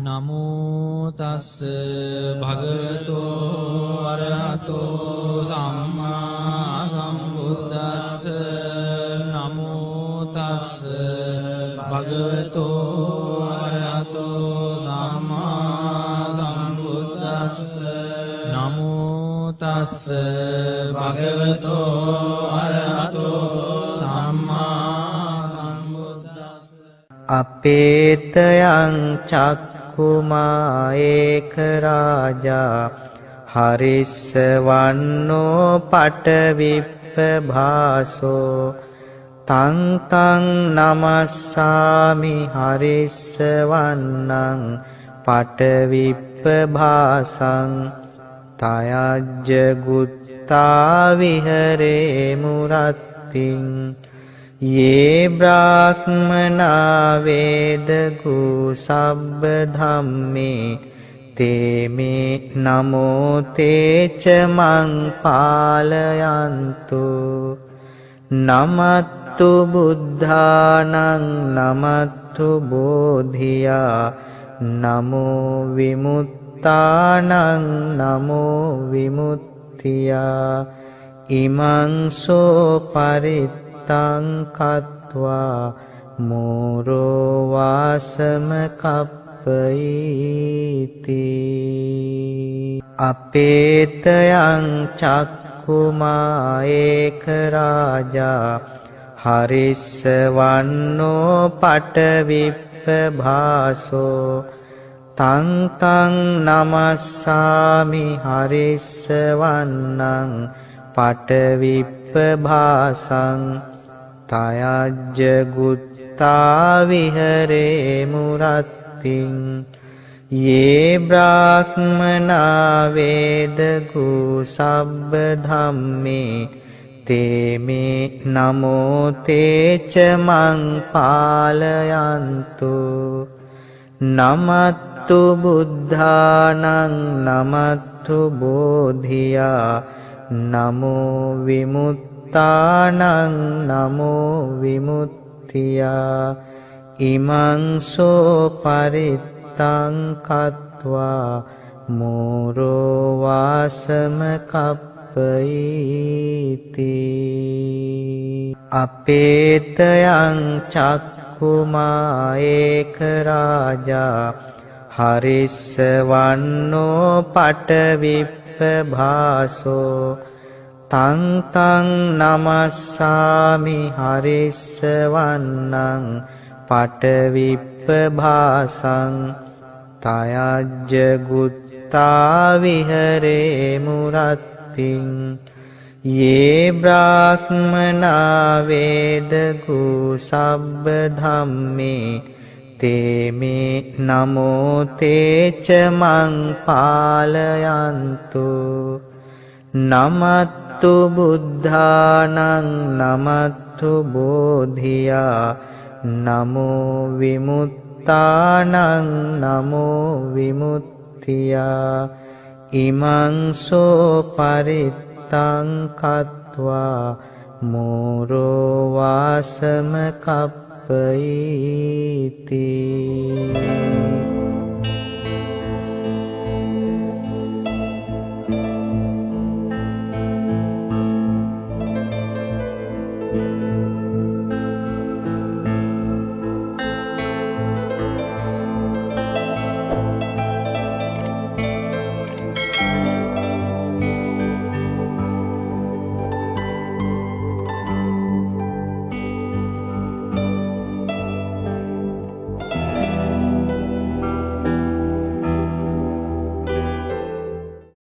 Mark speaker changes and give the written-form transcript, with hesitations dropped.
Speaker 1: නමෝ තස්ස භගවතෝ අරහතෝ සම්මා සම්බුද්දස්ස නමෝ තස්ස භගවතෝ අරහතෝ සම්මා සම්බුද්දස්ස නමෝ තස්ස භගවතෝ අරහතෝ සම්මා සම්බුද්දස්ස
Speaker 2: අපේතයං චක්ඛුමා ඒක රාජා හරිස්සවන්නෝ පටවිප්පභාසෝ තං තං නමස්සාමි හරිස්සවන්නං පටවිප්පභාසං තයජ්ජ ගුත්තා විහරේ මුරත්තිං යේ බ්‍රාහ්මනා වේදගු සබ්බ ධම්මේ තේමේ නමෝ තේච මං පාලයන්තු නමත්තු බුද්ධානං නමත්තු බෝධියා නමෝ විමුත්තානං නමෝ විමුක්තියා ඉමං සෝ පරිත්තං කତ୍වා මෝරෝ වාසම කප්පයිති අපේතයං චක්ඛුමා ඒක රාජා හරිස්සවන්නෝ පටවිප්පභාසෝ තං තං නමස්සාමි හරිස්සවන්නං පටවිප්පභාසං තයජ්ජ ගුත්තා විහරේ මුරත්තිං යේ බ්‍රාහ්මනා වේදගු සබ්බ ධම්මේ තේමේ නමෝ තේච මං පාලයන්තු නමත්තු බුද්ධානං නමත්තු බෝධියා නමෝ විමුත්තානං නමෝ විමුක්තියා ඉමං සෝ පරිත්තං කତ୍වා මෝරෝ වාසම කප්පයිති අපේතයං චක්ඛුමා ඒක රාජා හරිස්සවන්නෝ පටවිප්පභාසෝ තං තං නමස්සාමි හරිස්සවන්නං පටවිප්පභාසං තයජ්ජ ගුත්තා විහරේ මුරත්තිං යේ බ්‍රාහ්මනා වේදගු සබ්බ ධම්මේ තේමේ නමෝ තේච මං පාලයන්තු නමත්තු බුද්ධානං නමත්තු බෝධියා නමෝ විමුත්තානං නමෝ විමුක්තියා ඉමං සෝ පරිත්තං කତ୍වා මෝරෝ වාසම කප්පයිති